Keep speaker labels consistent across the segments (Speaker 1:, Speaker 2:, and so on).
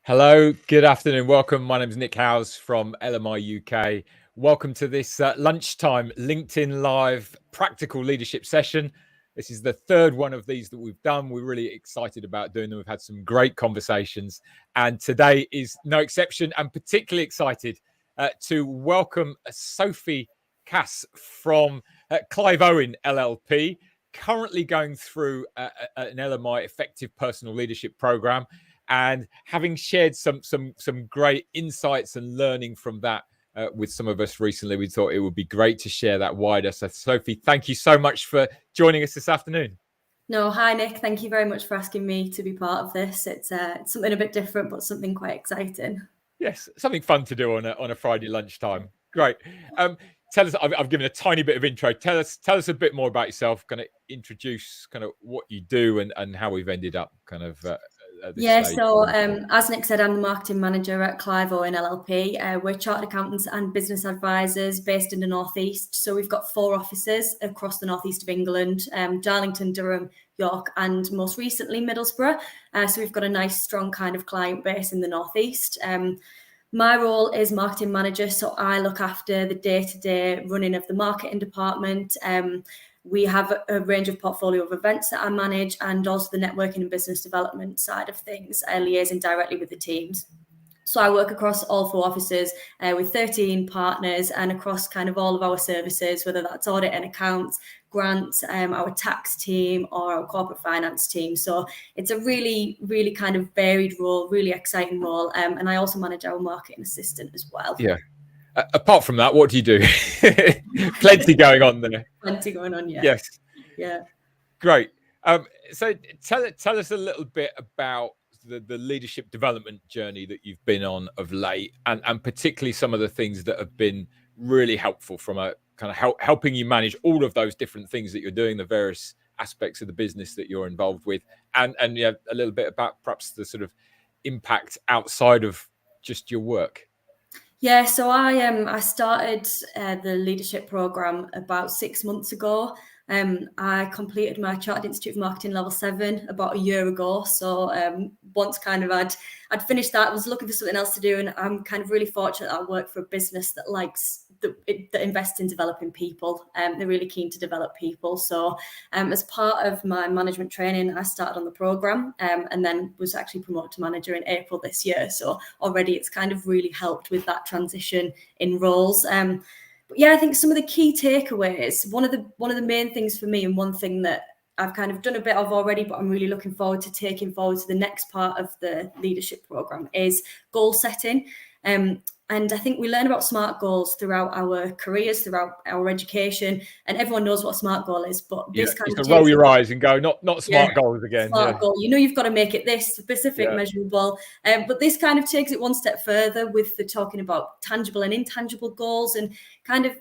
Speaker 1: Hello, good afternoon. Welcome. My name is Nick Howes from LMI UK. Welcome to this lunchtime LinkedIn Live practical leadership session. This is the third one of these that we've done. We're really excited about doing them. We've had some great conversations, and today is no exception. I'm particularly excited to welcome Sophie Cass from Clive Owen LLP, currently going through an LMI Effective Personal Leadership program. And having shared some great insights and learning from that with some of us recently, we thought it would be great to share that wider. So, Sophie, thank you so much for joining us this afternoon.
Speaker 2: No, hi, Nick. Thank you very much for asking me to be part of this. It's something a bit different, but something quite exciting.
Speaker 1: Yes, something fun to do on a Friday lunchtime. Great. Tell us. I've given a tiny bit of intro. Tell us a bit more about yourself. Kind of introduce kind of what you do and how we've ended up kind of.
Speaker 2: So as Nick said, I'm the marketing manager at Clive Owen LLP. We're chartered accountants and business advisors based in the North East. So we've got 4 offices across the North East of England, Darlington, Durham, York, and most recently Middlesbrough. So we've got a nice, strong kind of client base in the North East. My role is marketing manager, so I look after the day-to-day running of the marketing department. We have a range of portfolio of events that I manage, and also the networking and business development side of things, liaising directly with the teams. So I work across all 4 offices with 13 partners and across kind of all of our services, whether that's audit and accounts, grants, our tax team, or our corporate finance team. So it's a really, really kind of varied role, really exciting role. And I also manage our marketing assistant as well.
Speaker 1: Yeah. Apart from that, what do you do? Plenty going on there.
Speaker 2: Plenty going on, yeah.
Speaker 1: Yes.
Speaker 2: Yeah.
Speaker 1: Great. So tell us a little bit about the leadership development journey that you've been on of late, and particularly some of the things that have been really helpful from a kind of helping you manage all of those different things that you're doing, the various aspects of the business that you're involved with, and yeah, a little bit about perhaps the sort of impact outside of just your work.
Speaker 2: Yeah, so I started the leadership program about 6 months ago. I completed my Chartered Institute of Marketing Level 7 about a year ago. So once kind of I'd finished that, I was looking for something else to do, and I'm kind of really fortunate that I work for a business that that invests in developing people. They're really keen to develop people. So as part of my management training, I started on the program and then was actually promoted to manager in April this year. So already it's kind of really helped with that transition in roles. But yeah, I think some of the key takeaways, one of the main things for me, and one thing that I've kind of done a bit of already, but I'm really looking forward to taking forward to the next part of the leadership program, is goal setting. And I think we learn about SMART goals throughout our careers, throughout our education, and everyone knows what a SMART goal is. But this kind of
Speaker 1: roll your eyes and go, not SMART goals again.
Speaker 2: SMART goal, you've got to make it this specific, measurable. But this kind of takes it one step further with the talking about tangible and intangible goals, and kind of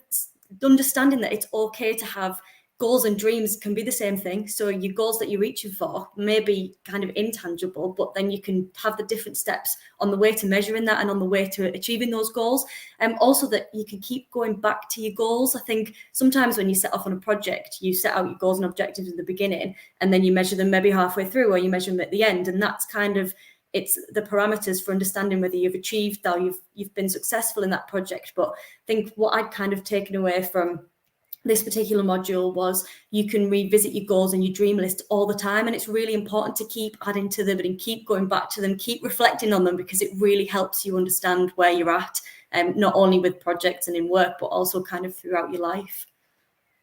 Speaker 2: understanding that it's okay to have goals and dreams can be the same thing. So your goals that you're reaching for may be kind of intangible, but then you can have the different steps on the way to measuring that and on the way to achieving those goals. And also that you can keep going back to your goals. I think sometimes when you set off on a project, you set out your goals and objectives in the beginning, and then you measure them maybe halfway through, or you measure them at the end. And that's kind of, it's the parameters for understanding whether you've achieved or you've been successful in that project. But I think what I'd kind of taken away from this particular module was you can revisit your goals and your dream list all the time, and it's really important to keep adding to them and keep going back to them, keep reflecting on them, because it really helps you understand where you're at, not only with projects and in work, but also kind of throughout your life.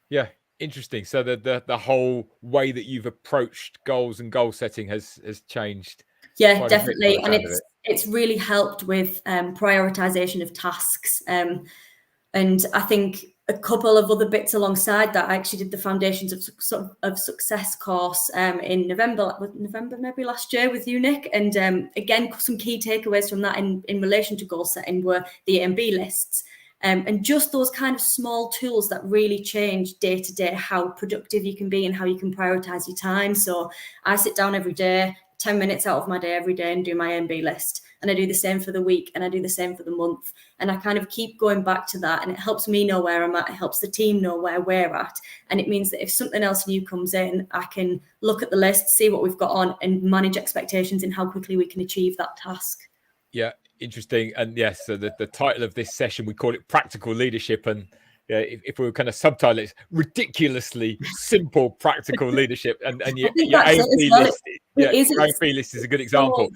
Speaker 1: Yeah, interesting. So the whole way that you've approached goals and goal setting has changed.
Speaker 2: Yeah, definitely, and it's really helped with prioritization of tasks, and I think a couple of other bits alongside that. I actually did the Foundations of Success course in November maybe last year with you, Nick. And again, some key takeaways from that in relation to goal setting were the A and B lists. And just those kind of small tools that really change day to day how productive you can be and how you can prioritize your time. So I sit down every day, 10 minutes out of my day every day, and do my A and B list. And I do the same for the week, and I do the same for the month. And I kind of keep going back to that, and it helps me know where I'm at. It helps the team know where we're at. And it means that if something else new comes in, I can look at the list, see what we've got on, and manage expectations in how quickly we can achieve that task.
Speaker 1: Yeah, interesting. And yes, so the title of this session, we call it Practical Leadership. And yeah, if we were kind of subtitle it, ridiculously simple practical leadership. And
Speaker 2: I think
Speaker 1: your A
Speaker 2: that's it
Speaker 1: and
Speaker 2: as
Speaker 1: B
Speaker 2: well.
Speaker 1: list,
Speaker 2: It is.
Speaker 1: your A and B list is a good example.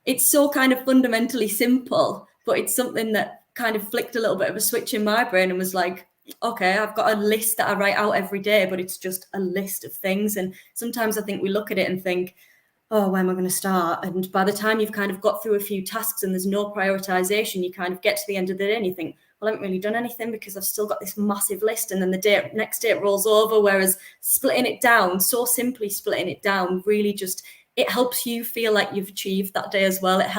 Speaker 2: It's so kind of fundamentally simple, but it's something that kind of flicked a little bit of a switch in my brain and was like, okay, I've got a list that I write out every day, but it's just a list of things. And sometimes I think we look at it and think, oh, where am I going to start? And by the time you've kind of got through a few tasks and there's no prioritization, you kind of get to the end of the day and you think, well, I haven't really done anything because I've still got this massive list. And then the next day it rolls over. Whereas splitting it down, so simply splitting it down, really just, it helps you feel like you've achieved that day as well. It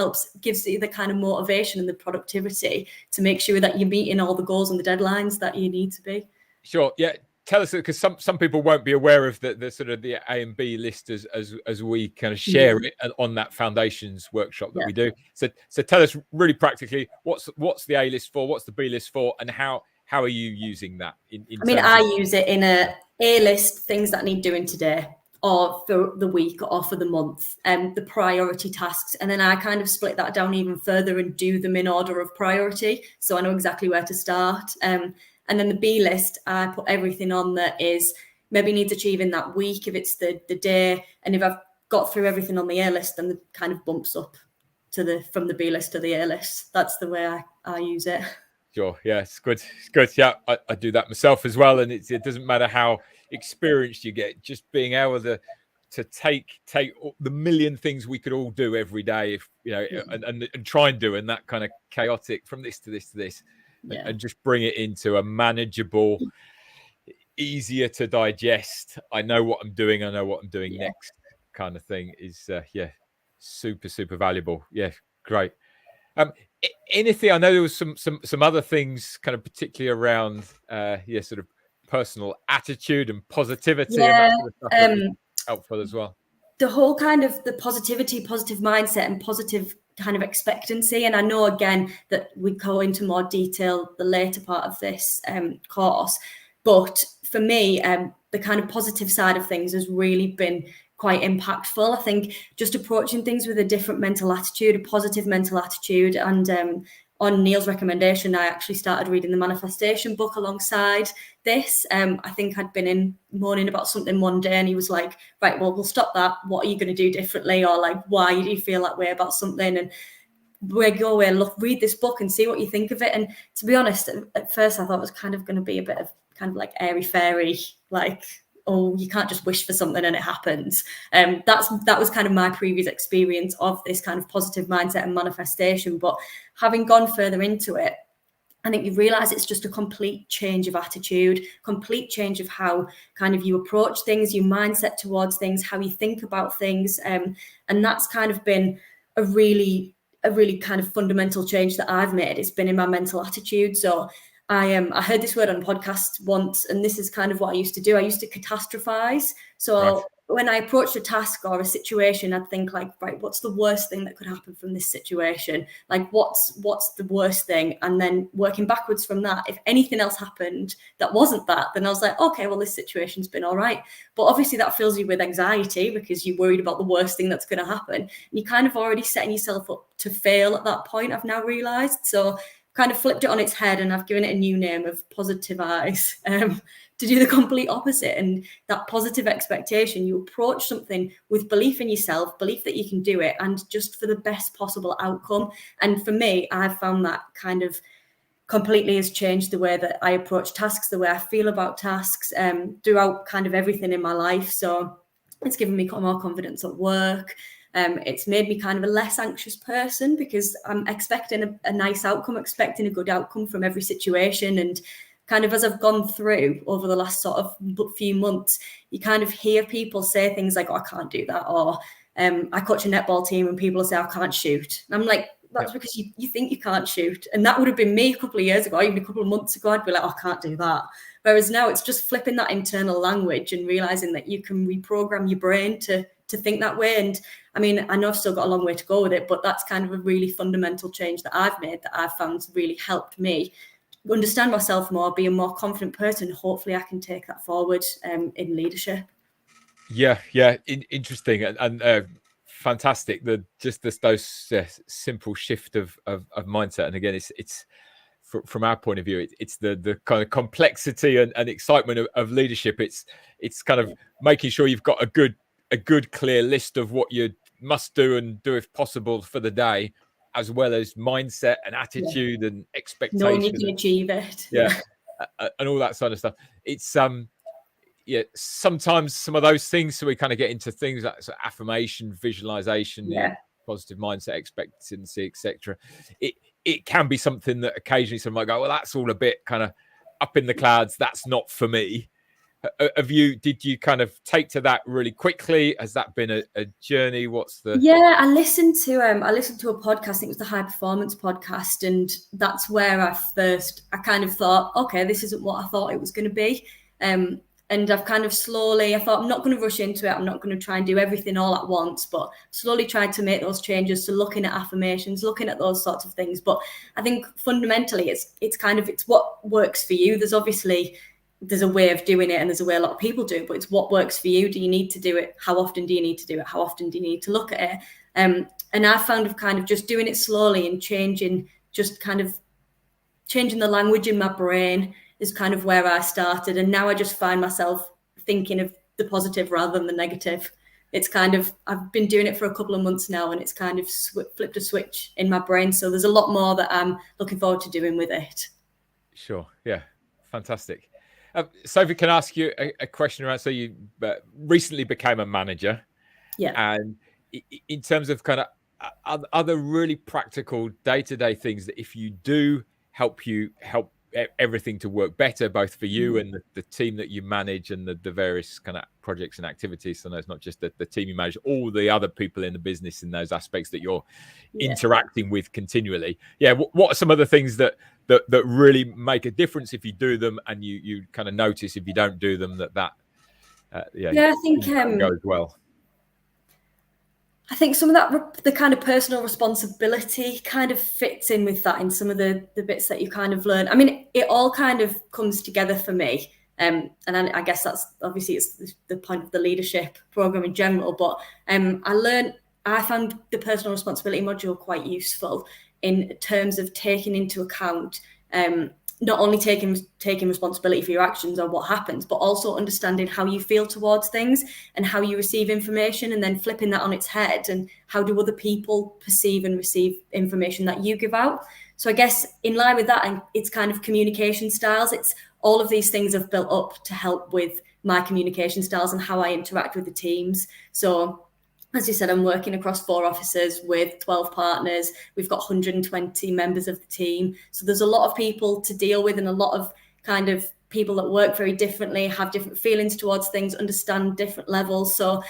Speaker 2: gives you the kind of motivation and the productivity to make sure that you're meeting all the goals and the deadlines that you need to be.
Speaker 1: Sure. Yeah. Tell us, because some people won't be aware of the sort of the A and B list as we kind of share it on that foundations workshop that we do. So tell us really practically what's the A list for, what's the B list for, and how are you using that?
Speaker 2: I use it in a list, things that need doing today, or for the week, or for the month, and the priority tasks. And then I kind of split that down even further and do them in order of priority, so I know exactly where to start. And then the B list, I put everything on that is maybe needs achieving that week, if it's the day. And if I've got through everything on the A list, then it kind of bumps up to from the B list to the A list. That's the way I use it.
Speaker 1: Sure. Yeah, it's good. It's good. Yeah, I do that myself as well. And it doesn't matter how experienced you get, just being able to take the million things we could all do every day, if and try and do, and that kind of chaotic from this to this to this. And just bring it into a manageable, easier to digest. I know what I'm doing. I know what I'm doing next kind of thing is, super valuable. Yeah, great. Anything, I know there was some other things kind of particularly around, sort of personal attitude and positivity and that sort of stuff that was helpful as well.
Speaker 2: The whole kind of the positive mindset and positive kind of expectancy. And I know again that we go into more detail the later part of this course, but for me, the kind of positive side of things has really been quite impactful. I think just approaching things with a different mental attitude, a positive mental attitude. And on Neale's recommendation, I actually started reading the manifestation book alongside this. I think I'd been in moaning about something one day and he was like, right, well, we'll stop that. What are you going to do differently? Or like, why do you feel that way about something? And go away and read this book and see what you think of it. And to be honest, at first I thought it was kind of going to be a bit of kind of like airy fairy, like, oh, you can't just wish for something and it happens. That was kind of my previous experience of this kind of positive mindset and manifestation. But having gone further into it, I think you realize it's just a complete change of attitude, complete change of how kind of you approach things, your mindset towards things, how you think about things. And that's kind of been a really kind of fundamental change that I've made. It's been in my mental attitude. So I heard this word on a podcast once, and this is kind of what I used to do. I used to catastrophize. So when I approached a task or a situation, I'd think like, right, what's the worst thing that could happen from this situation? Like, what's the worst thing? And then working backwards from that, if anything else happened that wasn't that, then I was like, okay, well, this situation's been all right. But obviously that fills you with anxiety because you're worried about the worst thing that's going to happen. And you're kind of already setting yourself up to fail at that point, I've now realized. So kind of flipped it on its head and I've given it a new name of positive eyes, to do the complete opposite. And that positive expectation, you approach something with belief in yourself, belief that you can do it, and just for the best possible outcome. And for me, I've found that kind of completely has changed the way that I approach tasks, the way I feel about tasks, throughout kind of everything in my life. So it's given me more confidence at work. It's made me kind of a less anxious person because I'm expecting a nice outcome, expecting a good outcome from every situation. And kind of as I've gone through over the last sort of few months, you kind of hear people say things like, oh, I can't do that. Or I coach a netball team and people say, I can't shoot. And I'm like, that's because you think you can't shoot. And that would have been me a couple of years ago, even a couple of months ago. I'd be like, oh, I can't do that. Whereas now it's just flipping that internal language and realizing that you can reprogram your brain to think that way. And I mean, I know I've still got a long way to go with it, but that's kind of a really fundamental change that I've made that I've found really helped me understand myself more, be a more confident person. Hopefully I can take that forward in leadership.
Speaker 1: Yeah. Interesting. And fantastic. Those simple shift of mindset. And again, it's from our point of view, it's the kind of complexity and excitement of leadership. It's kind of making sure you've got a good clear list of what you must do and do if possible for the day, as well as mindset and attitude and expectation.
Speaker 2: Knowing you can achieve it.
Speaker 1: And all that sort of stuff. It's sometimes some of those things, so we kind of get into things like sort of affirmation, visualization, positive mindset, expectancy, etc. It can be something that occasionally someone might go, well, that's all a bit kind of up in the clouds, that's not for me. Did you kind of take to that really quickly? Has that been a journey? What's the
Speaker 2: I listened to a podcast, I think it was the High Performance podcast, and that's where I kind of thought, okay, this isn't what I thought it was going to be. And I've kind of slowly, I thought, I'm not going to rush into it. I'm not going to try and do everything all at once, but slowly tried to make those changes. So looking at affirmations, looking at those sorts of things. But I think fundamentally, it's what works for you. There's a way of doing it, and there's a way a lot of people do it, but it's what works for you. Do you need to do it? How often do you need to do it? How often do you need to look at it? And I found of kind of just doing it slowly and changing the language in my brain is kind of where I started. And now I just find myself thinking of the positive rather than the negative. It's kind of, I've been doing it for a couple of months now, and it's kind of flipped a switch in my brain. So there's a lot more that I'm looking forward to doing with it.
Speaker 1: Sure. Yeah. Fantastic. Sophie, can I ask you a question around, so you recently became a manager.
Speaker 2: Yeah.
Speaker 1: And in terms of kind of other really practical day-to-day things that if you do help everything to work better, both for you and the team that you manage and the various kind of projects and activities. So it's not just the team you manage, all the other people in the business in those aspects that you're interacting with continually. Yeah. What are some of the things that really make a difference if you do them, and you kind of notice if you don't do them I think goes well?
Speaker 2: I think some of that, the kind of personal responsibility kind of fits in with that in some of the bits that you kind of learn. I mean, it all kind of comes together for me. And I guess that's obviously it's the point of the leadership program in general. But I found the personal responsibility module quite useful in terms of taking into account not only taking responsibility for your actions or what happens, but also understanding how you feel towards things and how you receive information, and then flipping that on its head, and how do other people perceive and receive information that you give out. So I guess in line with that, and it's kind of communication styles. It's all of these things have built up to help with my communication styles and how I interact with the teams. So as you said, I'm working across 4 offices with 12 partners. We've got 120 members of the team. So there's a lot of people to deal with, and a lot of kind of people that work very differently, have different feelings towards things, understand different levels. So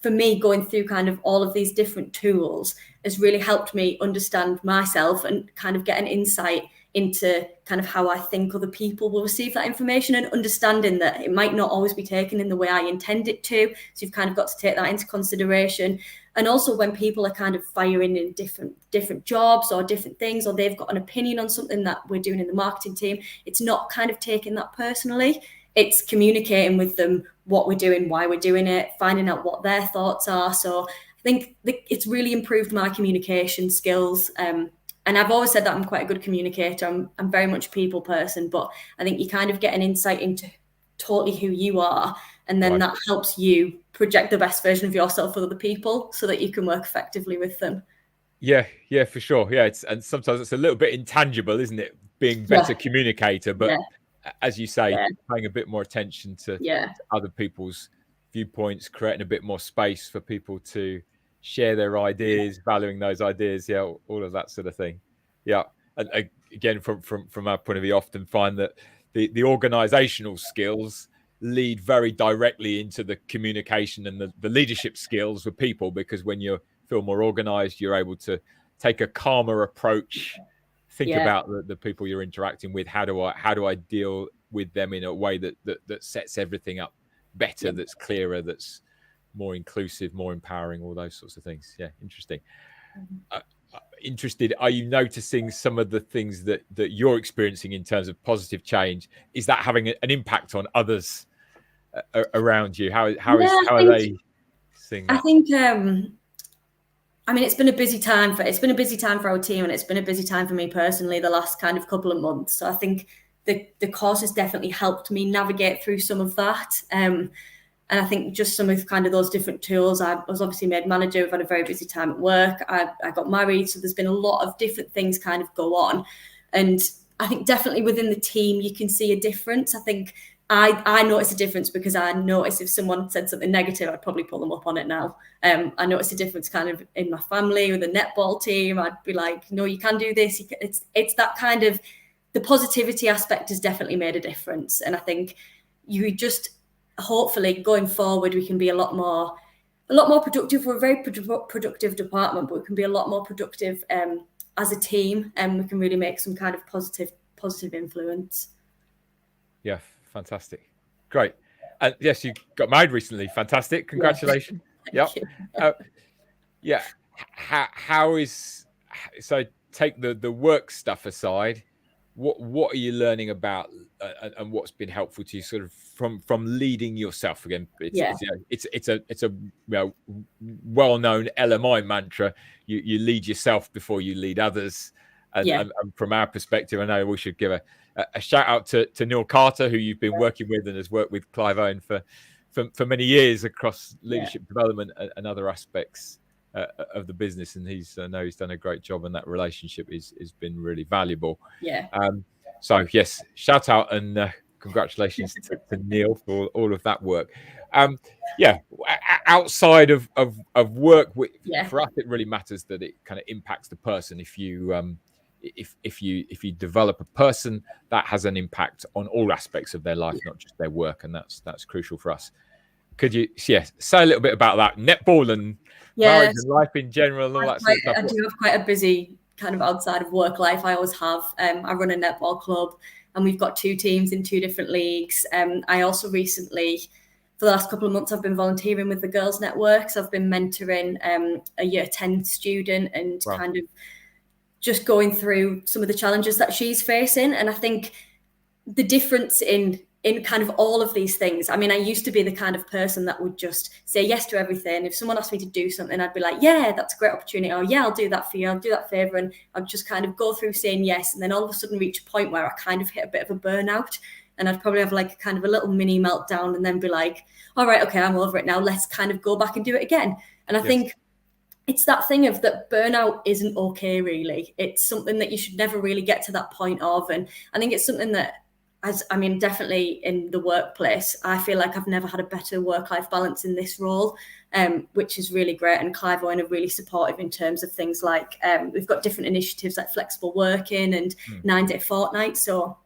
Speaker 2: for me, going through kind of all of these different tools has really helped me understand myself and kind of get an insight into kind of how I think other people will receive that information, and understanding that it might not always be taken in the way I intend it to. So you've kind of got to take that into consideration. And also when people are kind of firing in different jobs or different things, or they've got an opinion on something that we're doing in the marketing team, it's not kind of taking that personally. It's communicating with them what we're doing, why we're doing it, finding out what their thoughts are. So I think it's really improved my communication skills. And I've always said that I'm quite a good communicator. I'm very much a people person, but I think you kind of get an insight into totally who you are. And then that helps you project the best version of yourself with other people so that you can work effectively with them.
Speaker 1: Yeah, for sure. Yeah, and sometimes it's a little bit intangible, isn't it? Being better communicator, but as you say, paying a bit more attention to other people's viewpoints, creating a bit more space for people to share their ideas, valuing those ideas, all of that sort of thing. Yeah, and again, from our point of view, often find that the organizational skills lead very directly into the communication and the leadership skills with people, because when you feel more organized, you're able to take a calmer approach, think about the people you're interacting with. How do I deal with them in a way that sets everything up better, that's clearer, that's more inclusive, more empowering, all those sorts of things. Yeah, interesting. Interested, are you noticing some of the things that you're experiencing in terms of positive change? Is that having an impact on others around you? How are they seeing that?
Speaker 2: I think I mean, it's been a busy time for our team, and it's been a busy time for me personally the last kind of couple of months. So I think the course has definitely helped me navigate through some of that. And I think just some of kind of those different tools. I was obviously made manager. We've had a very busy time at work. I got married. So there's been a lot of different things kind of go on. And I think definitely within the team, you can see a difference. I think I notice a difference because I notice if someone said something negative, I'd probably pull them up on it now. I notice a difference kind of in my family with the netball team. I'd be like, no, you can do this. It's that kind of, the positivity aspect has definitely made a difference. And I think you just, hopefully going forward, we can be a lot more productive. We're a very productive department, but we can be a lot more productive as a team, and we can really make some kind of positive influence.
Speaker 1: Yeah, fantastic. Great. And yes, you got married recently. Fantastic. Congratulations.
Speaker 2: Yeah.
Speaker 1: Yeah. How is, so take the work stuff aside, what are you learning about and what's been helpful to you sort of from leading yourself? Again, it's a well-known LMI mantra. You lead yourself before you lead others. And from our perspective, I know we should give a shout out to Neale Carter, who you've been working with and has worked with Clive Owen for many years across leadership development and other aspects of the business. And I know he's done a great job, and that relationship has been really valuable.
Speaker 2: Yeah.
Speaker 1: So yes, shout out and congratulations to Neale for all of that work. Outside of work, for us, it really matters that it kind of impacts the person. If you develop a person, that has an impact on all aspects of their life, not just their work, and that's crucial for us. Could you say a little bit about that, netball and marriage and life in general and all that sort of stuff?
Speaker 2: I do have quite a busy kind of outside of work life. I always have. I run a netball club, and we've got 2 teams in 2 different leagues. I also recently, for the last couple of months, I've been volunteering with the Girls Network. So I've been mentoring a year 10 student and kind of just going through some of the challenges that she's facing. And I think the difference in kind of all of these things, I mean, I used to be the kind of person that would just say yes to everything. If someone asked me to do something, I'd be like, yeah, that's a great opportunity. Or yeah, I'll do that for you. I'll do that favor. And I'd just kind of go through saying yes. And then all of a sudden reach a point where I kind of hit a bit of a burnout. And I'd probably have like kind of a little mini meltdown and then be like, all right, okay, I'm over it now. Let's kind of go back and do it again. And I think it's that thing of that burnout isn't okay, really. It's something that you should never really get to that point of. And I think it's something that, definitely in the workplace, I feel like I've never had a better work-life balance in this role, which is really great. And Clive Owen are really supportive in terms of things like we've got different initiatives like flexible working and 9-day fortnight. So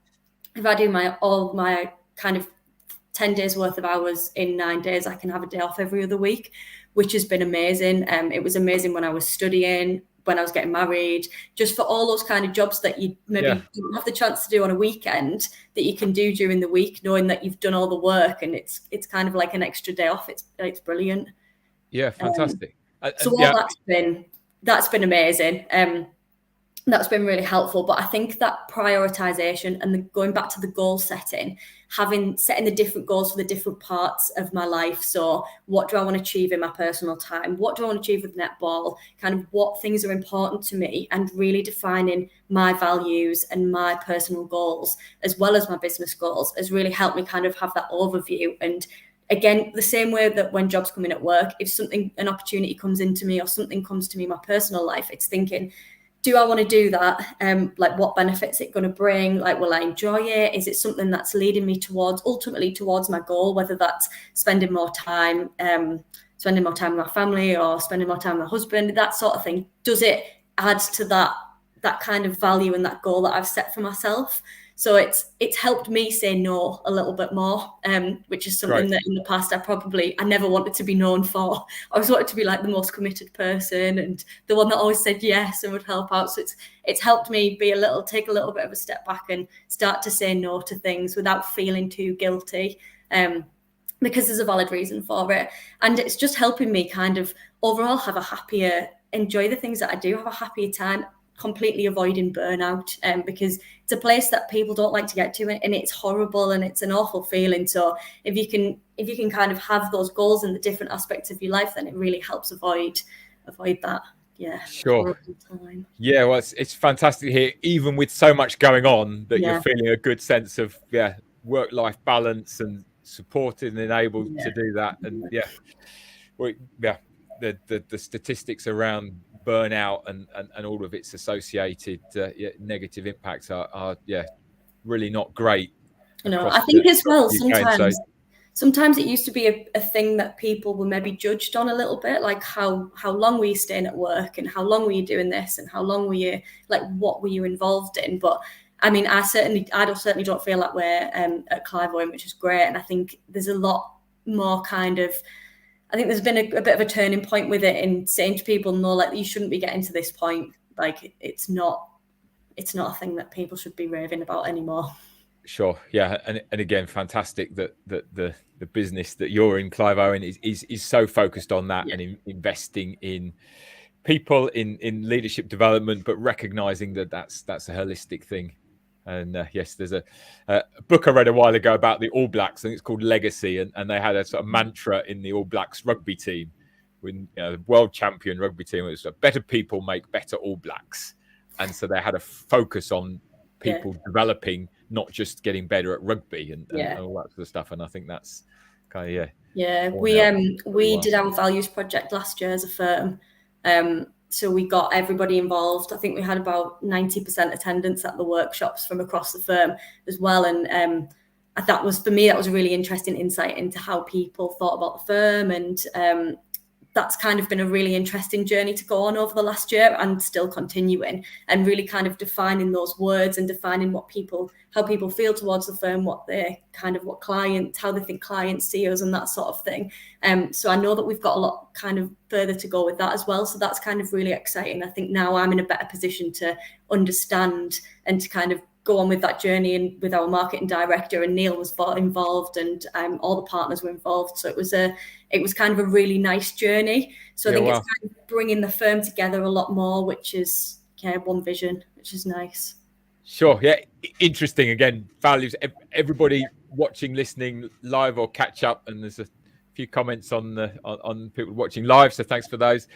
Speaker 2: if I do all my kind of 10 days worth of hours in 9 days, I can have a day off every other week, which has been amazing. It was amazing when I was studying, when I was getting married, just for all those kind of jobs that you maybe don't have the chance to do on a weekend that you can do during the week, knowing that you've done all the work and it's kind of like an extra day off. It's brilliant.
Speaker 1: Yeah, fantastic.
Speaker 2: That's been amazing. That's been really helpful. But I think that prioritization and going back to the goal setting, setting the different goals for the different parts of my life. So what do I want to achieve in my personal time? What do I want to achieve with netball? Kind of what things are important to me, and really defining my values and my personal goals as well as my business goals has really helped me kind of have that overview. And again, the same way that when jobs come in at work, if an opportunity comes into me or something comes to me in my personal life, it's thinking, do I want to do that? Like, what benefits it going to bring? Like, will I enjoy it? Is it something that's leading me ultimately towards my goal, whether that's spending more time with my family or spending more time with my husband, that sort of thing. Does it add to that kind of value and that goal that I've set for myself? So it's helped me say no a little bit more, which is something that in the past I never wanted to be known for. I always wanted to be like the most committed person and the one that always said yes and would help out. So it's helped me take a little bit of a step back and start to say no to things without feeling too guilty, because there's a valid reason for it. And it's just helping me kind of overall enjoy the things that I do, have a happier time, completely avoiding burnout, because it's a place that people don't like to get to, and it's horrible and it's an awful feeling. So if you can kind of have those goals in the different aspects of your life, then it really helps avoid that.
Speaker 1: Sure. Yeah, well, it's fantastic here, even with so much going on, that you're feeling a good sense of work-life balance and supported and enabled to do that. And the statistics around burnout and all of its associated negative impacts are really not great.
Speaker 2: I think as well, sometimes it used to be a thing that people were maybe judged on a little bit, like how long were you staying at work, and how long were you doing this, and how long were you, like, what were you involved in? But I mean, I certainly don't feel that way at Clive Owen, which is great. And I think there's a lot more I think there's been a bit of a turning point with it, in saying to people, no, like, you shouldn't be getting to this point. Like, it's not a thing that people should be raving about anymore.
Speaker 1: Sure. Yeah. And again, fantastic that the business that you're in, Clive Owen, is so focused on that and investing in people, in leadership development, but recognizing that that's a holistic thing. And yes, there's a book I read a while ago about the All Blacks, and it's called Legacy, and they had a sort of mantra in the All Blacks rugby team, when the world champion rugby team, it was better people make better All Blacks. And so they had a focus on people developing, not just getting better at rugby and all that sort of stuff. And I think that's kind of
Speaker 2: we did our values project last year as a firm. So we got everybody involved. I think we had about 90% attendance at the workshops from across the firm as well. And that was, for me, that was a really interesting insight into how people thought about the firm. And that's kind of been a really interesting journey to go on over the last year, and still continuing, and really kind of defining those words and defining how people feel towards the firm, how they think clients see us, and that sort of thing. So I know that we've got a lot kind of further to go with that as well. So that's kind of really exciting. I think now I'm in a better position to understand and to kind of go on with that journey, and with our marketing director, and Neale was involved, and all the partners were involved. So it was kind of a really nice journey. So I think it's kind of bringing the firm together a lot more, which is one vision, which is nice.
Speaker 1: Sure. Yeah. Interesting. Again, values. Everybody watching, listening live or catch up, and there's a few comments on people watching live, so thanks for those.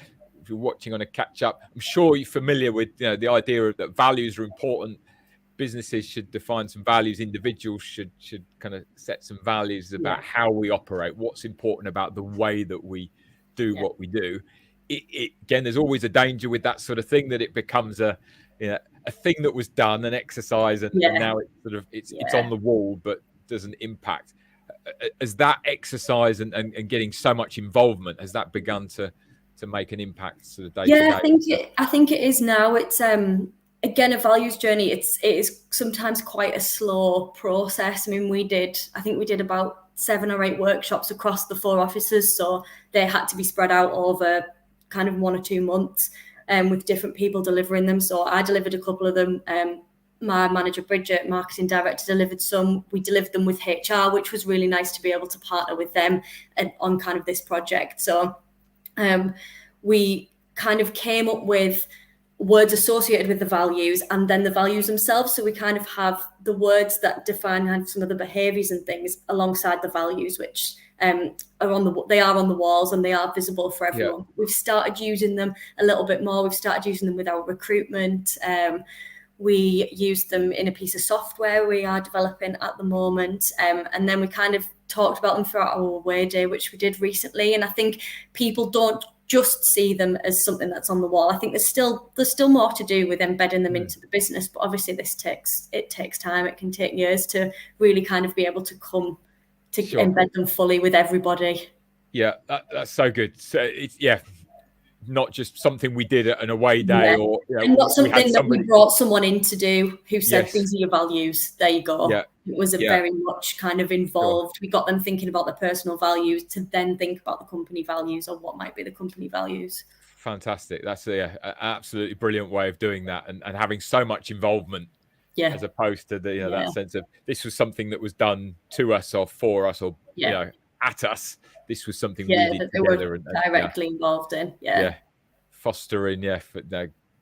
Speaker 1: If you're watching on a catch up, I'm sure you're familiar with the idea that values are important. Businesses should define some values. Individuals should kind of set some values about how we operate, what's important about the way that we do what we do. Again, there's always a danger with that sort of thing, that it becomes a thing that was done, an exercise, and now it's on the wall but doesn't impact. As that exercise and getting so much involvement, has that begun to make an impact to the day-to-day?
Speaker 2: I think it is now. It's again, a values journey. It is sometimes quite a slow process. I mean, I think we did about 7 or 8 workshops across the 4 offices, so they had to be spread out over kind of 1 or 2 months, with different people delivering them. So I delivered a couple of them. My manager Bridget, marketing director, delivered some. We delivered them with HR, which was really nice to be able to partner with them on kind of this project. So we kind of came up with words associated with the values, and then the values themselves. So we kind of have the words that define some of the behaviours and things alongside the values, which are on the walls, and they are visible for everyone. We've started using them a little bit more. We've started using them with our recruitment. We use them in a piece of software we are developing at the moment, and then we kind of talked about them throughout our away day, which we did recently. And I think people don't just see them as something that's on the wall. I think there's still more to do with embedding them into the business, but obviously this takes time. It can take years to really kind of be able to come to embed them fully with everybody.
Speaker 1: Yeah, that's so good. So it's not just something we did at an away day, or
Speaker 2: and not something that we brought someone in to do who said, these are your values, there you go. It was very much kind of involved. We got them thinking about their personal values to then think about the company values, or what might be the company values.
Speaker 1: Fantastic. That's an absolutely brilliant way of doing that, and having so much involvement, as opposed to that sense of, this was something that was done to us or for us, or at us. This was something we did together, and
Speaker 2: directly involved in.
Speaker 1: Fostering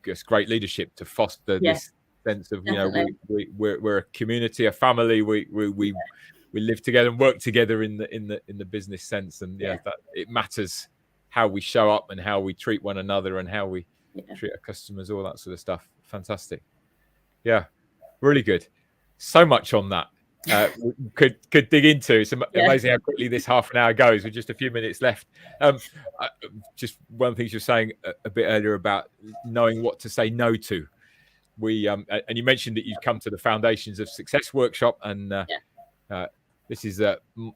Speaker 1: just great leadership to foster this sense of we're a community, a family. We live together and work together in the business sense, and that it matters how we show up and how we treat one another, and how we treat our customers, all that sort of stuff. Fantastic. Yeah, really good. So much on that. Could dig into. It's amazing how quickly this half an hour goes with just a few minutes left. Just one of the things you're saying a bit earlier about knowing what to say no to. And you mentioned that you'd come to the Foundations of Success workshop, and this is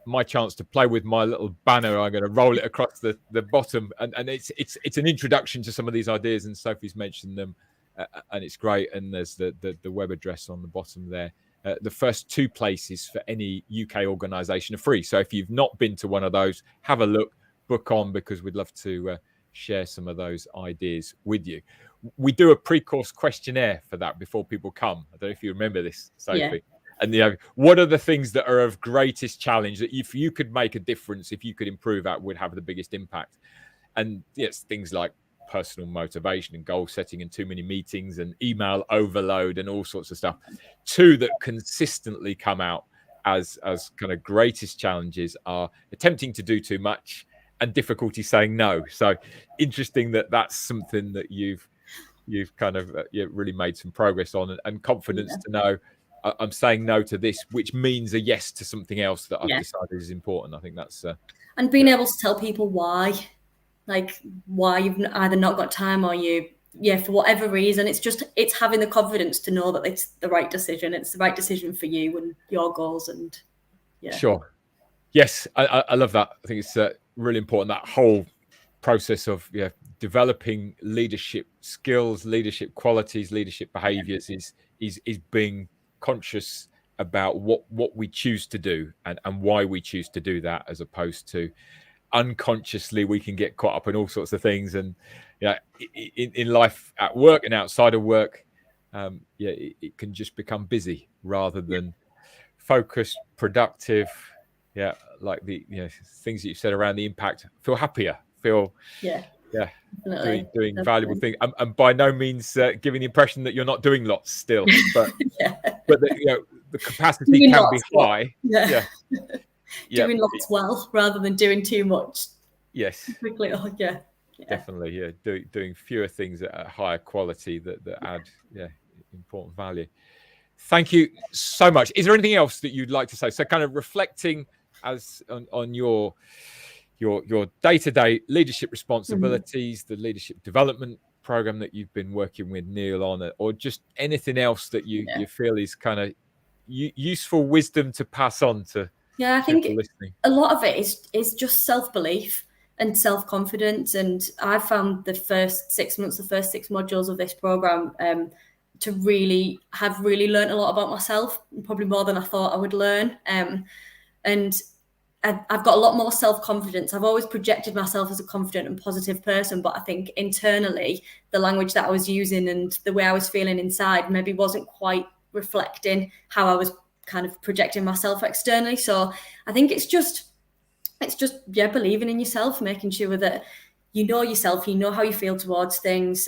Speaker 1: my chance to play with my little banner. I'm going to roll it across the bottom, and it's an introduction to some of these ideas, and Sophie's mentioned them, and it's great. And there's the web address on the bottom there. The first 2 places for any UK organisation are free. So if you've not been to one of those, have a look, book on, because we'd love to share some of those ideas with you. We do a pre-course questionnaire for that before people come. I don't know if you remember this, Sophie. Yeah. And what are the things that are of greatest challenge that if you could make a difference, if you could improve at, would have the biggest impact? And yes, things like personal motivation and goal setting and too many meetings and email overload and all sorts of stuff. 2 that consistently come out as kind of greatest challenges are attempting to do too much and difficulty saying no. So interesting that that's something that you've kind of really made some progress on, and confidence to know I'm saying no to this, which means a yes to something else that I've decided is important. I think that's
Speaker 2: and being able to tell people why you've either not got time or for whatever reason. It's having the confidence to know that it's the right decision. It's the right decision for you and your goals. And
Speaker 1: sure, yes, I love that. I think it's really important, that whole process of developing leadership skills, leadership qualities, leadership behaviors is being conscious about what we choose to do and why we choose to do that, as opposed to unconsciously we can get caught up in all sorts of things. And in life, at work and outside of work, it can just become busy rather than focused, productive. Like the things that you said around the impact. Feel happier, feel doing valuable things, and by no means giving the impression that you're not doing lots still, but but the capacity doing can be high.
Speaker 2: Doing lots well rather than doing too much.
Speaker 1: Yes,
Speaker 2: quickly.
Speaker 1: Definitely. Doing fewer things at a higher quality that add important value. Thank you so much. Is there anything else that you'd like to say? So kind of reflecting on your day-to-day leadership responsibilities, the leadership development program that you've been working with Neale on, or just anything else that you feel is kind of useful wisdom to pass on to
Speaker 2: I think
Speaker 1: listening.
Speaker 2: A lot of it is just self-belief and self-confidence. And I found the first 6 months, the first 6 modules of this program to really learned a lot about myself, probably more than I thought I would learn. And I've got a lot more self-confidence. I've always projected myself as a confident and positive person, but I think internally the language that I was using and the way I was feeling inside maybe wasn't quite reflecting how I was kind of projecting myself externally. So I think it's just believing in yourself, making sure that you know yourself, you know how you feel towards things,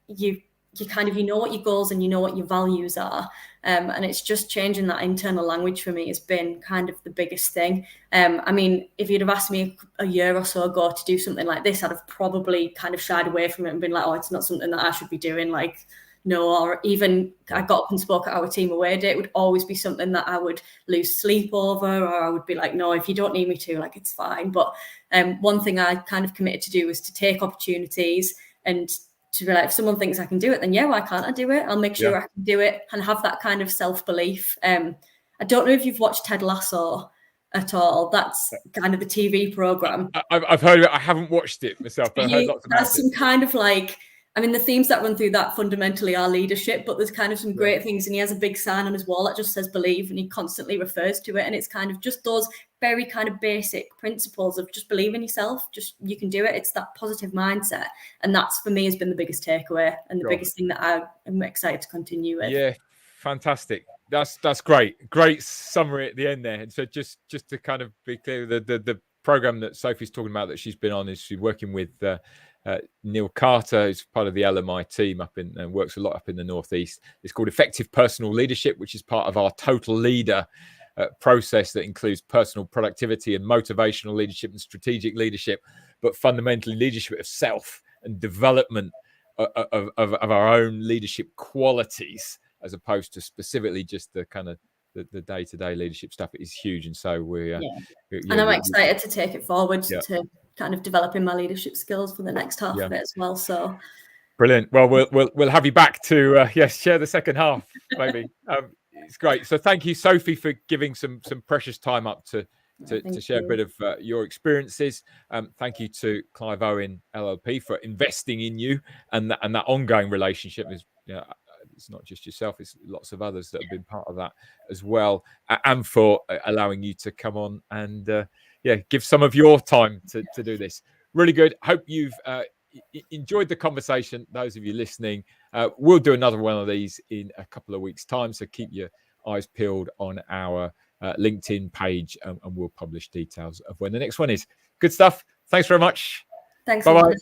Speaker 2: you know what your goals and you know what your values are. And it's just changing that internal language for me has been kind of the biggest thing. I mean, if you'd have asked me a year or so ago to do something like this, I'd have probably kind of shied away from it and been like, oh, it's not something that I should be doing. Like, no, or even I got up and spoke at our team away day, it would always be something that I would lose sleep over, or I would be like, no, if you don't need me to, like, it's fine. But one thing I kind of committed to do was to take opportunities and to be like, if someone thinks I can do it, then why can't I do it? I'll make sure I can do it, and have that kind of self-belief. I don't know if you've watched Ted Lasso at all. That's kind of the TV program.
Speaker 1: I've heard of it. I haven't watched it myself, but I've heard lots about it.
Speaker 2: That's some kind of like, I mean, the themes that run through that fundamentally are leadership, but there's kind of some great things. And he has a big sign on his wall that just says believe, and he constantly refers to it. And it's kind of just those very kind of basic principles of just believe in yourself. Just, you can do it. It's that positive mindset. And that's, for me, has been the biggest takeaway and the biggest thing that I am excited to continue with.
Speaker 1: Yeah, fantastic. That's great. Great summary at the end there. And so just to kind of be clear, the program that Sophie's talking about that she's been on is she's working with Neale Carter, who's part of the LMI team and works a lot up in the Northeast. It's called Effective Personal Leadership, which is part of our Total Leader process that includes personal productivity and motivational leadership and strategic leadership, but fundamentally leadership of self and development of our own leadership qualities, as opposed to specifically just the kind of the day-to-day leadership stuff, is huge. And so
Speaker 2: and I'm excited to take it forward to kind of developing my leadership skills for the next half of it as well. So
Speaker 1: brilliant. Well, we'll have you back to share the second half, maybe. It's great. So thank you, Sophie, for giving some precious time up to share a bit of your experiences. Thank you to Clive Owen LLP for investing in you, and that ongoing relationship is, it's not just yourself, it's lots of others that have been part of that as well, and for allowing you to come on and give some of your time to do this. Really good. Hope you've enjoyed the conversation. Those of you listening, we'll do another one of these in a couple of weeks' time, so keep your eyes peeled on our LinkedIn page, and we'll publish details of when the next one is. Good stuff. Thanks very much.
Speaker 2: Thanks.
Speaker 1: Bye-bye.